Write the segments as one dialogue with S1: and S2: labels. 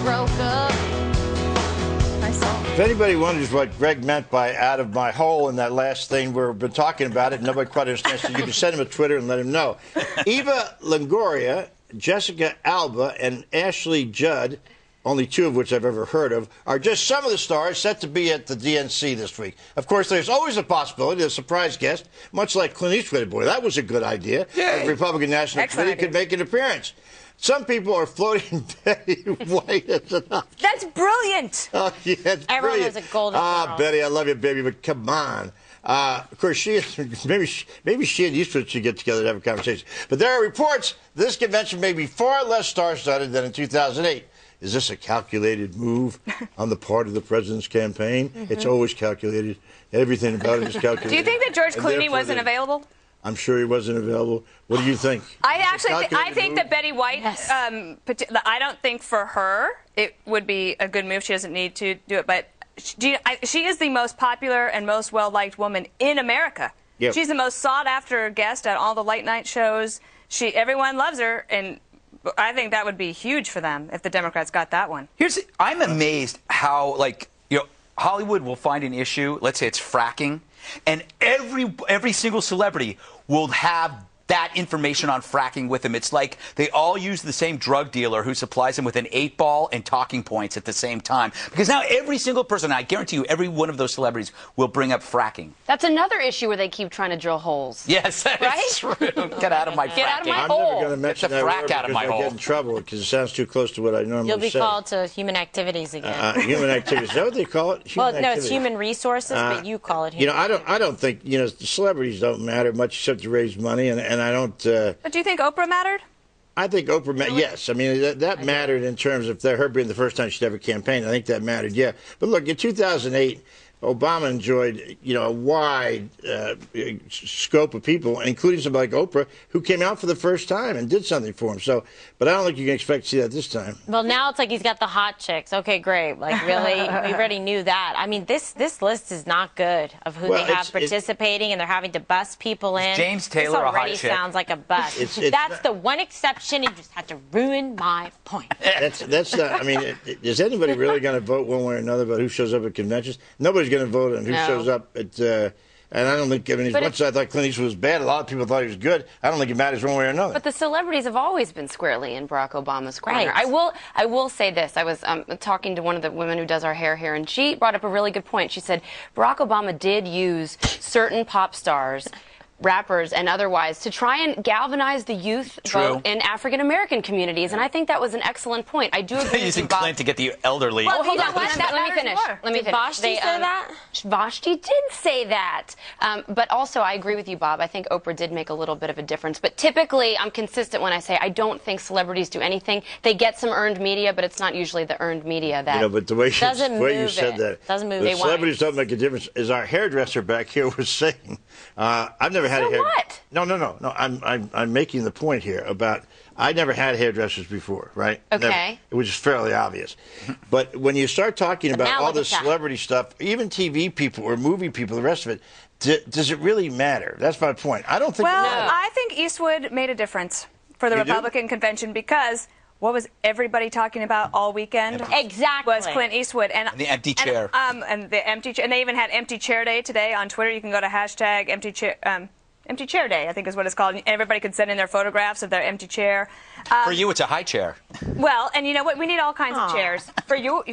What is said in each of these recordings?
S1: broke up.
S2: If anybody wonders what Greg meant by out of my hole in that last thing, we've been talking about it, nobody quite understands, so you can send him a Twitter and let him know. Eva Longoria, Jessica Alba, and Ashley Judd, only two of which I've ever heard of, are just some of the stars set to be at the DNC this week. Of course, there's always a possibility of a surprise guest, much like Clint Eastwood. Boy, that was a good idea. The Republican National Committee could make an appearance. Some people are floating Betty White as an option.
S3: That's brilliant.
S2: Oh, yeah, it's
S1: Everyone
S2: brilliant.
S1: has a golden girl.
S2: Betty, I love you, baby, but come on. Of course, maybe she and Eastwood should get together to have a conversation. But there are reports this convention may be far less star-studded than in 2008. Is this a calculated move on the part of the president's campaign? It's always calculated. Everything about it is calculated.
S3: Do you think that George Clooney wasn't available?
S2: I'm sure he wasn't available. What do you think?
S3: I think that Betty White, I don't think for her it would be a good move. She doesn't need to do it. But she is the most popular and most well-liked woman in America. Yep. She's the most sought-after guest at all the late-night shows. Everyone loves her, and I think that would be huge for them if the Democrats got that one.
S4: I'm amazed how, Hollywood will find an issue. Let's say it's fracking. And every single celebrity will have that information on fracking with them. It's like they all use the same drug dealer who supplies them with an 8-ball and talking points at the same time. Because now every single person, I guarantee you, every one of those celebrities will bring up fracking.
S5: That's another issue where they keep trying to drill holes.
S4: Yes, that's true. Get out of my fracking.
S5: Get out of my
S2: I'm
S5: hole.
S2: never going to mention that word because I get in trouble because it sounds too close to what I normally say.
S1: You'll be called to human activities again.
S2: Human activities. Is that what they call it?
S1: Well, no, it's human resources, but you call it human
S2: I don't think, the celebrities don't matter much except to raise money, and I don't...
S3: But do you think Oprah mattered?
S2: I think Oprah, yes. I mean, that mattered in terms of her being the first time she'd ever campaigned. I think that mattered, yeah. But look, in 2008, Obama enjoyed, a wide scope of people, including somebody like Oprah, who came out for the first time and did something for him. So, but I don't think you can expect to see that this time.
S1: Well, now it's like he's got the hot chicks. Okay, great. Like, really? We already knew that. I mean, this list is not good of who they have participating, and they're having to bus people in.
S4: James Taylor,
S1: this already
S4: a hot chick.
S1: sounds like a bust. That's the one exception. You just had to ruin my point.
S2: That's not, I mean, is anybody really going to vote one way or another about who shows up at conventions? Nobody's going to vote on who shows up at, and I don't think, as much as I thought Clint Eastwood was bad, a lot of people thought he was good. I don't think it matters one way or another.
S5: But the celebrities have always been squarely in Barack Obama's corner.
S1: Right.
S5: I will say this. I was talking to one of the women who does our hair here, and she brought up a really good point. She said Barack Obama did use certain pop stars, rappers and otherwise, to try and galvanize the youth vote in African-American communities, and I think that was an excellent point. I do agree
S4: using Clint to get the elderly.
S5: Well, hold on. Let me finish.
S1: Did Vashti say that?
S5: Vashti did say that. But also, I agree with you, Bob. I think Oprah did make a little bit of a difference. But typically, I'm consistent when I say I don't think celebrities do anything. They get some earned media, but it's not usually the earned media that
S2: but the way you said that,
S1: doesn't move
S2: the celebrities don't make a difference. As our hairdresser back here was saying, I've never had a hair.
S5: What?
S2: No. I'm making the point here about I never had hairdressers before, right?
S5: Okay.
S2: Never, which is fairly obvious. But when you start talking about all this celebrity stuff, even TV people or movie people, the rest of it, does it really matter? That's my point. I don't think it matters.
S3: I think Eastwood made a difference for the Republican convention because what was everybody talking about all weekend?
S1: Exactly.
S3: Was Clint Eastwood and
S4: the empty chair.
S3: And the empty chair, and they even had Empty Chair Day today on Twitter. You can go to hashtag Empty Chair Day, I think is what it's called. And everybody could send in their photographs of their empty chair.
S4: For you, it's a high chair.
S3: Well, and you know what? We need all kinds of chairs. For you,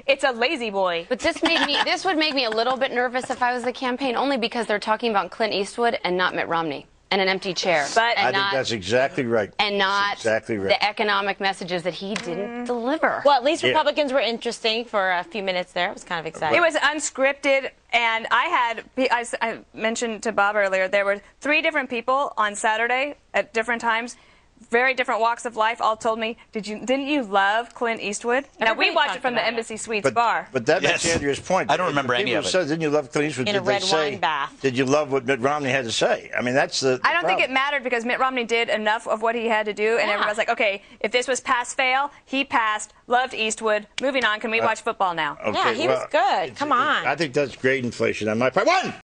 S3: it's a lazy boy.
S5: But this would make me a little bit nervous if I was the campaign, only because they're talking about Clint Eastwood and not Mitt Romney. And an empty chair.
S2: I think that's exactly right.
S5: And not the economic messages that he didn't deliver.
S1: Well, at least Republicans were interesting for a few minutes there. It was kind of exciting.
S3: It was unscripted, and I mentioned to Bob earlier, there were 3 different people on Saturday at different times, very different walks of life, all told me, didn't you love Clint Eastwood? Now, we watched it from the Embassy Suites bar.
S2: But that makes Andrea's point.
S4: I don't remember any of it.
S2: Said, didn't you love Clint Eastwood?
S1: In a red wine bath.
S2: Did you love what Mitt Romney had to say? I mean, that's the
S3: I don't think it mattered because Mitt Romney did enough of what he had to do, and everybody's like, okay, if this was pass-fail, he passed, loved Eastwood, moving on, can we watch football now?
S1: Okay, he was good. Come on.
S2: I think that's great inflation on my part. One!